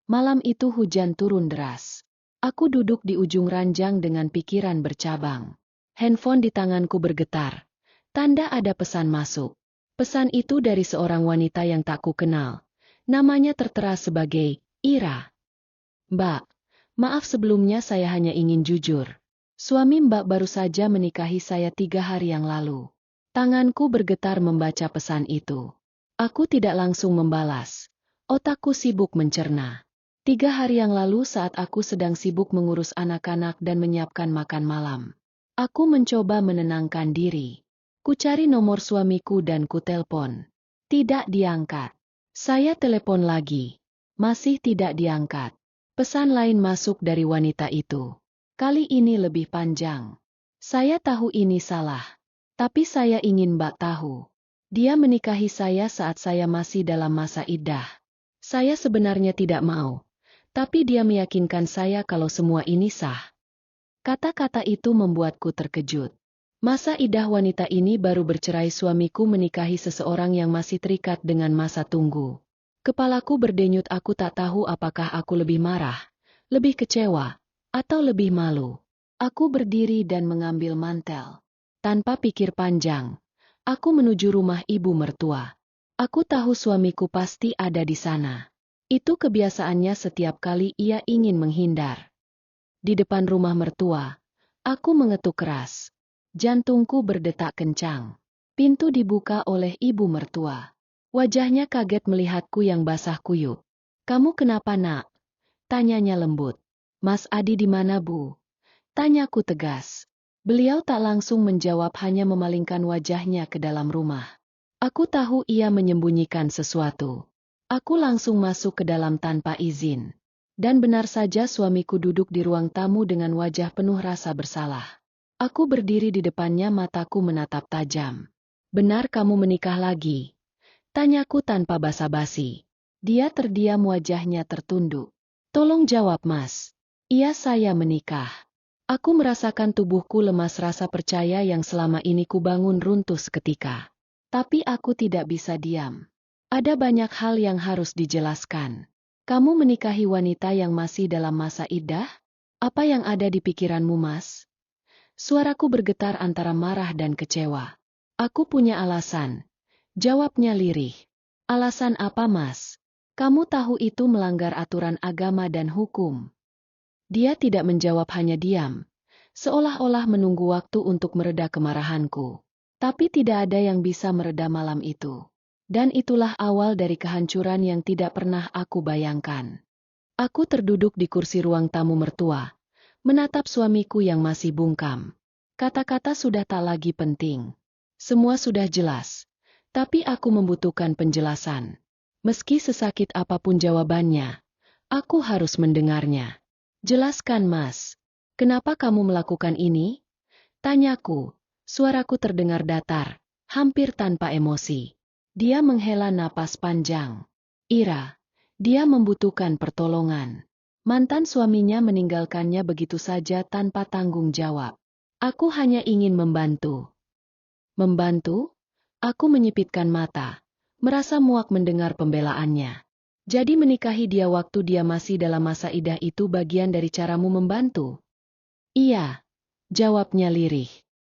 Malam itu hujan turun deras. Aku duduk di ujung ranjang dengan pikiran bercabang. Handphone di tanganku bergetar. Tanda ada pesan masuk. Pesan itu dari seorang wanita yang tak kukenal. Namanya tertera sebagai Ira. Mbak, maaf sebelumnya, saya hanya ingin jujur. Suami Mbak baru saja menikahi saya 3 hari yang lalu. Tanganku bergetar membaca pesan itu. Aku tidak langsung membalas. Otakku sibuk mencerna. 3 hari yang lalu saat aku sedang sibuk mengurus anak-anak dan menyiapkan makan malam. Aku mencoba menenangkan diri. Ku cari nomor suamiku dan ku telpon. Tidak diangkat. Saya telepon lagi. Masih tidak diangkat. Pesan lain masuk dari wanita itu. Kali ini lebih panjang. Saya tahu ini salah. Tapi saya ingin Mbak tahu. Dia menikahi saya saat saya masih dalam masa iddah. Saya sebenarnya tidak mau. Tapi dia meyakinkan saya kalau semua ini sah. Kata-kata itu membuatku terkejut. Masa iddah wanita ini baru bercerai, suamiku menikahi seseorang yang masih terikat dengan masa tunggu. Kepalaku berdenyut, aku tak tahu apakah aku lebih marah, lebih kecewa, atau lebih malu. Aku berdiri dan mengambil mantel. Tanpa pikir panjang, aku menuju rumah ibu mertua. Aku tahu suamiku pasti ada di sana. Itu kebiasaannya setiap kali ia ingin menghindar. Di depan rumah mertua, aku mengetuk keras. Jantungku berdetak kencang. Pintu dibuka oleh ibu mertua. Wajahnya kaget melihatku yang basah kuyup. "Kamu kenapa, Nak?" tanyanya lembut. "Mas Adi di mana, Bu?" tanyaku tegas. Beliau tak langsung menjawab, hanya memalingkan wajahnya ke dalam rumah. Aku tahu ia menyembunyikan sesuatu. Aku langsung masuk ke dalam tanpa izin. Dan benar saja, suamiku duduk di ruang tamu dengan wajah penuh rasa bersalah. Aku berdiri di depannya, mataku menatap tajam. "Benar kamu menikah lagi?" tanyaku tanpa basa-basi. Dia terdiam, wajahnya tertunduk. "Tolong jawab, Mas." "Iya, saya menikah." Aku merasakan tubuhku lemas, rasa percaya yang selama ini kubangun runtuh seketika. Tapi aku tidak bisa diam. Ada banyak hal yang harus dijelaskan. "Kamu menikahi wanita yang masih dalam masa iddah? Apa yang ada di pikiranmu, Mas?" Suaraku bergetar antara marah dan kecewa. "Aku punya alasan," jawabnya lirih. "Alasan apa, Mas? Kamu tahu itu melanggar aturan agama dan hukum." Dia tidak menjawab, hanya diam, seolah-olah menunggu waktu untuk mereda kemarahanku. Tapi tidak ada yang bisa mereda malam itu. Dan itulah awal dari kehancuran yang tidak pernah aku bayangkan. Aku terduduk di kursi ruang tamu mertua, menatap suamiku yang masih bungkam. Kata-kata sudah tak lagi penting. Semua sudah jelas. Tapi aku membutuhkan penjelasan. Meski sesakit apapun jawabannya, aku harus mendengarnya. "Jelaskan, Mas. Kenapa kamu melakukan ini?" tanyaku. Suaraku terdengar datar, hampir tanpa emosi. Dia menghela napas panjang. "Ira, dia membutuhkan pertolongan. Mantan suaminya meninggalkannya begitu saja tanpa tanggung jawab. Aku hanya ingin membantu." "Membantu?" Aku menyipitkan mata, merasa muak mendengar pembelaannya. "Jadi menikahi dia waktu dia masih dalam masa iddah itu bagian dari caramu membantu?" "Iya," jawabnya lirih.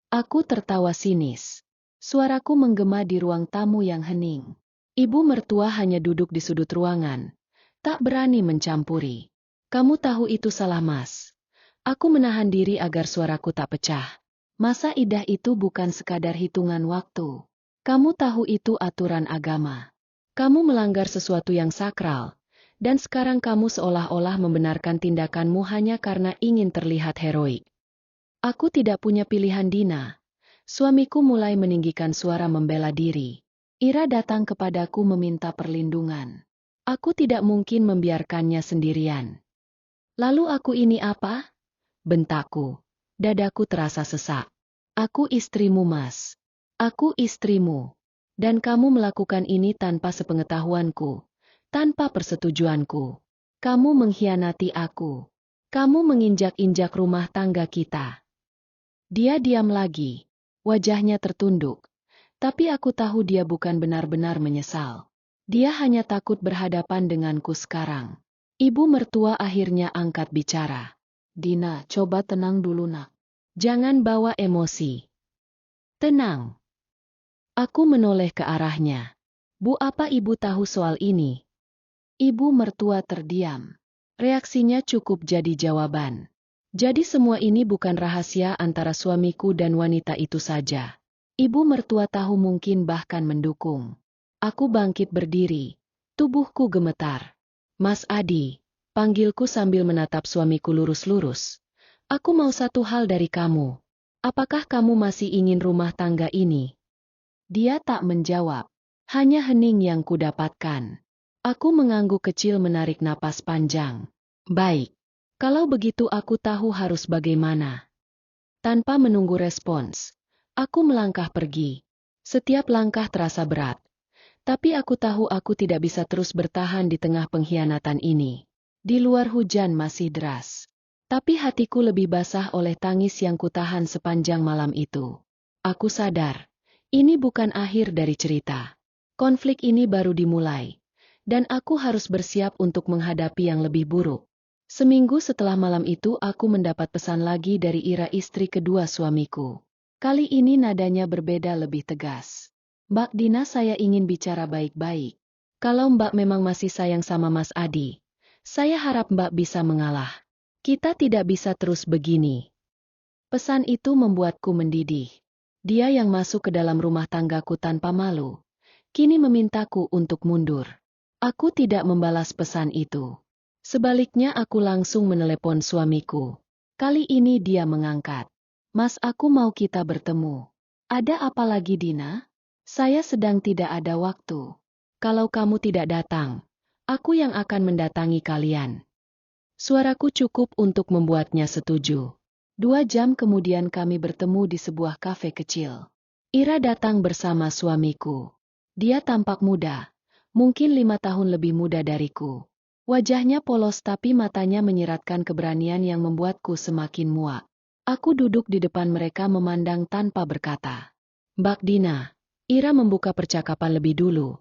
Aku tertawa sinis. Suaraku menggema di ruang tamu yang hening. Ibu mertua hanya duduk di sudut ruangan, tak berani mencampuri. "Kamu tahu itu salah, Mas." Aku menahan diri agar suaraku tak pecah. "Masa iddah itu bukan sekadar hitungan waktu. Kamu tahu itu aturan agama. Kamu melanggar sesuatu yang sakral, dan sekarang kamu seolah-olah membenarkan tindakanmu hanya karena ingin terlihat heroik." "Aku tidak punya pilihan, Dina." Suamiku mulai meninggikan suara membela diri. "Ira datang kepadaku meminta perlindungan. Aku tidak mungkin membiarkannya sendirian." "Lalu aku ini apa?" bentakku. Dadaku terasa sesak. "Aku istrimu, Mas. Aku istrimu. Dan kamu melakukan ini tanpa sepengetahuanku, tanpa persetujuanku. Kamu mengkhianati aku. Kamu menginjak-injak rumah tangga kita." Dia diam lagi. Wajahnya tertunduk. Tapi aku tahu dia bukan benar-benar menyesal. Dia hanya takut berhadapan denganku sekarang. Ibu mertua akhirnya angkat bicara. Dina, coba tenang dulu nak. Jangan bawa emosi. Tenang. Aku menoleh ke arahnya. Bu, apa ibu tahu soal ini? Ibu mertua terdiam. Reaksinya cukup jadi jawaban. Jadi semua ini bukan rahasia antara suamiku dan wanita itu saja. Ibu mertua tahu, mungkin bahkan mendukung. Aku bangkit berdiri. Tubuhku gemetar. Mas Adi, panggilku sambil menatap suamiku lurus-lurus. Aku mau satu hal dari kamu. Apakah kamu masih ingin rumah tangga ini? Dia tak menjawab. Hanya hening yang kudapatkan. Aku mengangguk kecil, menarik napas panjang. Baik. Kalau begitu aku tahu harus bagaimana. Tanpa menunggu respons, aku melangkah pergi. Setiap langkah terasa berat. Tapi aku tahu aku tidak bisa terus bertahan di tengah pengkhianatan ini. Di luar hujan masih deras. Tapi hatiku lebih basah oleh tangis yang kutahan sepanjang malam itu. Aku sadar, ini bukan akhir dari cerita. Konflik ini baru dimulai. Dan aku harus bersiap untuk menghadapi yang lebih buruk. Seminggu setelah malam itu aku mendapat pesan lagi dari Ira, istri kedua suamiku. Kali ini nadanya berbeda, lebih tegas. Mbak Dina, saya ingin bicara baik-baik. Kalau Mbak memang masih sayang sama Mas Adi, saya harap Mbak bisa mengalah. Kita tidak bisa terus begini. Pesan itu membuatku mendidih. Dia yang masuk ke dalam rumah tanggaku tanpa malu, kini memintaku untuk mundur. Aku tidak membalas pesan itu. Sebaliknya aku langsung menelepon suamiku. Kali ini dia mengangkat. Mas, aku mau kita bertemu. Ada apa lagi, Dina? Saya sedang tidak ada waktu. Kalau kamu tidak datang, aku yang akan mendatangi kalian. Suaraku cukup untuk membuatnya setuju. 2 jam kemudian kami bertemu di sebuah kafe kecil. Ira datang bersama suamiku. Dia tampak muda. Mungkin 5 tahun lebih muda dariku. Wajahnya polos tapi matanya menyiratkan keberanian yang membuatku semakin muak. Aku duduk di depan mereka memandang tanpa berkata. Mbak Dina, Ira membuka percakapan lebih dulu.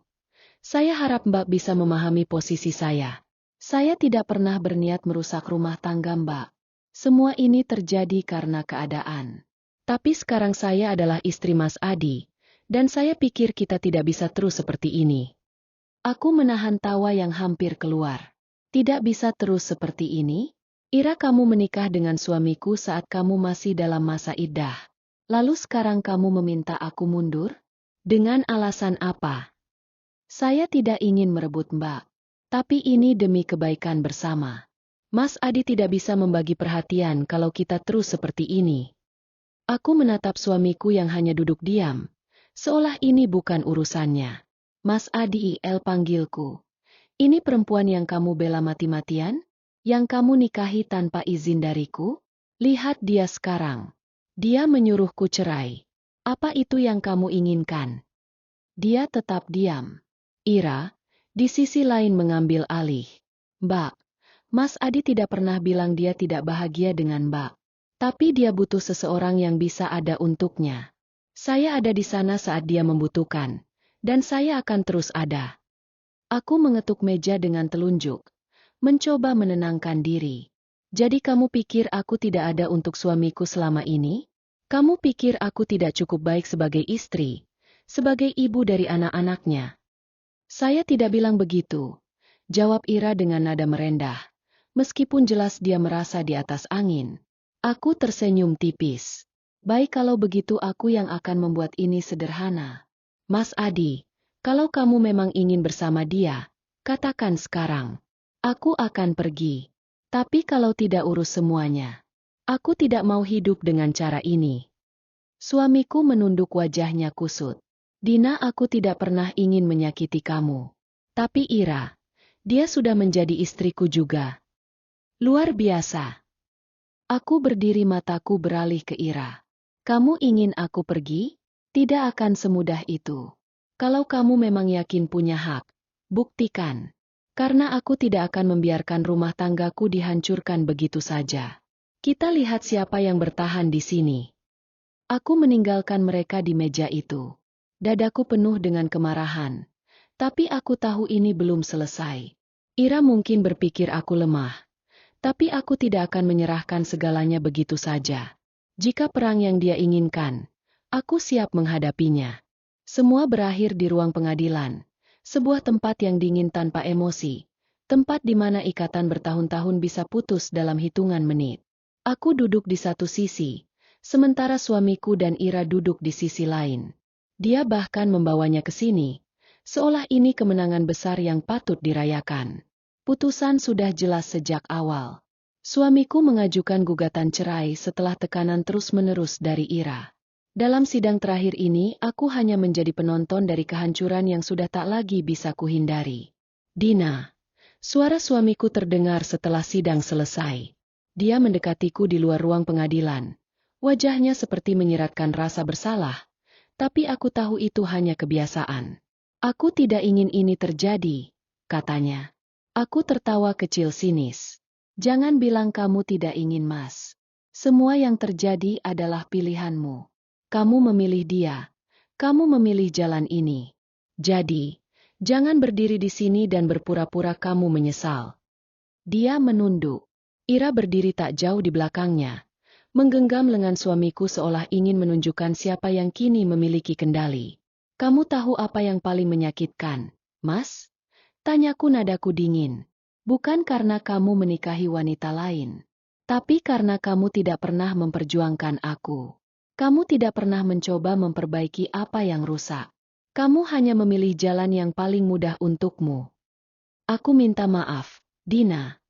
Saya harap Mbak bisa memahami posisi saya. Saya tidak pernah berniat merusak rumah tangga Mbak. Semua ini terjadi karena keadaan. Tapi sekarang saya adalah istri Mas Adi, dan saya pikir kita tidak bisa terus seperti ini. Aku menahan tawa yang hampir keluar. Tidak bisa terus seperti ini? Ira, kamu menikah dengan suamiku saat kamu masih dalam masa iddah. Lalu sekarang kamu meminta aku mundur? Dengan alasan apa? Saya tidak ingin merebut Mbak. Tapi ini demi kebaikan bersama. Mas Adi tidak bisa membagi perhatian kalau kita terus seperti ini. Aku menatap suamiku yang hanya duduk diam, seolah ini bukan urusannya. Mas Adi, panggilku. Ini perempuan yang kamu bela mati-matian? Yang kamu nikahi tanpa izin dariku? Lihat dia sekarang. Dia menyuruhku cerai. Apa itu yang kamu inginkan? Dia tetap diam. Ira, di sisi lain mengambil alih. Mbak, Mas Adi tidak pernah bilang dia tidak bahagia dengan Mbak. Tapi dia butuh seseorang yang bisa ada untuknya. Saya ada di sana saat dia membutuhkan. Dan saya akan terus ada. Aku mengetuk meja dengan telunjuk. Mencoba menenangkan diri. Jadi kamu pikir aku tidak ada untuk suamiku selama ini? Kamu pikir aku tidak cukup baik sebagai istri? Sebagai ibu dari anak-anaknya? Saya tidak bilang begitu. Jawab Ira dengan nada merendah. Meskipun jelas dia merasa di atas angin. Aku tersenyum tipis. Baik, kalau begitu aku yang akan membuat ini sederhana. Mas Adi, kalau kamu memang ingin bersama dia, katakan sekarang. Aku akan pergi. Tapi kalau tidak, urus semuanya. Aku tidak mau hidup dengan cara ini. Suamiku menunduk, wajahnya kusut. Dina, aku tidak pernah ingin menyakiti kamu. Tapi Ira, dia sudah menjadi istriku juga. Luar biasa. Aku berdiri, mataku beralih ke Ira. Kamu ingin aku pergi? Tidak akan semudah itu. Kalau kamu memang yakin punya hak, buktikan. Karena aku tidak akan membiarkan rumah tanggaku dihancurkan begitu saja. Kita lihat siapa yang bertahan di sini. Aku meninggalkan mereka di meja itu. Dadaku penuh dengan kemarahan. Tapi aku tahu ini belum selesai. Ira mungkin berpikir aku lemah, tapi aku tidak akan menyerahkan segalanya begitu saja. Jika perang yang dia inginkan, aku siap menghadapinya. Semua berakhir di ruang pengadilan, sebuah tempat yang dingin tanpa emosi, tempat di mana ikatan bertahun-tahun bisa putus dalam hitungan menit. Aku duduk di satu sisi, sementara suamiku dan Ira duduk di sisi lain. Dia bahkan membawanya ke sini, seolah ini kemenangan besar yang patut dirayakan. Putusan sudah jelas sejak awal. Suamiku mengajukan gugatan cerai setelah tekanan terus-menerus dari Ira. Dalam sidang terakhir ini, aku hanya menjadi penonton dari kehancuran yang sudah tak lagi bisa kuhindari. Dina, suara suamiku terdengar setelah sidang selesai. Dia mendekatiku di luar ruang pengadilan. Wajahnya seperti menyiratkan rasa bersalah, tapi aku tahu itu hanya kebiasaan. Aku tidak ingin ini terjadi, katanya. Aku tertawa kecil sinis. Jangan bilang kamu tidak ingin, Mas. Semua yang terjadi adalah pilihanmu. Kamu memilih dia. Kamu memilih jalan ini. Jadi, jangan berdiri di sini dan berpura-pura kamu menyesal. Dia menunduk. Ira berdiri tak jauh di belakangnya, menggenggam lengan suamiku seolah ingin menunjukkan siapa yang kini memiliki kendali. Kamu tahu apa yang paling menyakitkan, Mas? Tanyaku nadaku dingin. Bukan karena kamu menikahi wanita lain, tapi karena kamu tidak pernah memperjuangkan aku. Kamu tidak pernah mencoba memperbaiki apa yang rusak. Kamu hanya memilih jalan yang paling mudah untukmu. Aku minta maaf, Dina.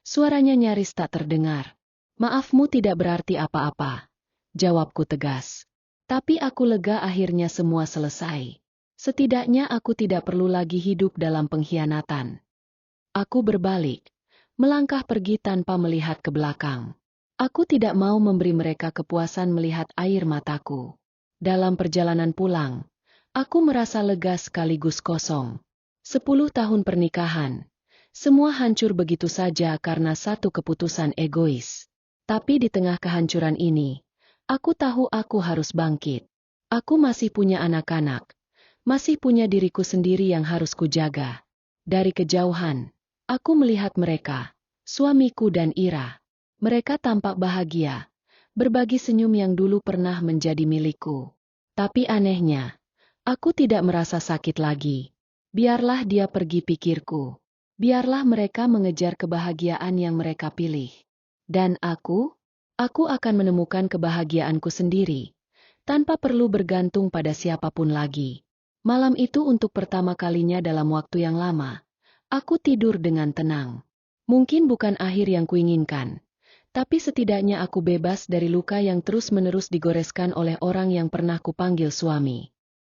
Suaranya nyaris tak terdengar. Maafmu tidak berarti apa-apa, jawabku tegas. Tapi aku lega akhirnya semua selesai. Setidaknya aku tidak perlu lagi hidup dalam pengkhianatan. Aku berbalik, melangkah pergi tanpa melihat ke belakang. Aku tidak mau memberi mereka kepuasan melihat air mataku. Dalam perjalanan pulang, aku merasa lega sekaligus kosong. 10 tahun pernikahan. Semua hancur begitu saja karena satu keputusan egois. Tapi di tengah kehancuran ini, aku tahu aku harus bangkit. Aku masih punya anak-anak, masih punya diriku sendiri yang harus kujaga. Dari kejauhan, aku melihat mereka, suamiku dan Ira. Mereka tampak bahagia, berbagi senyum yang dulu pernah menjadi milikku. Tapi anehnya, aku tidak merasa sakit lagi. Biarlah dia pergi, pikirku. Biarlah mereka mengejar kebahagiaan yang mereka pilih. Dan aku akan menemukan kebahagiaanku sendiri, tanpa perlu bergantung pada siapapun lagi. Malam itu untuk pertama kalinya dalam waktu yang lama, aku tidur dengan tenang. Mungkin bukan akhir yang kuinginkan, tapi setidaknya aku bebas dari luka yang terus-menerus digoreskan oleh orang yang pernah kupanggil suami.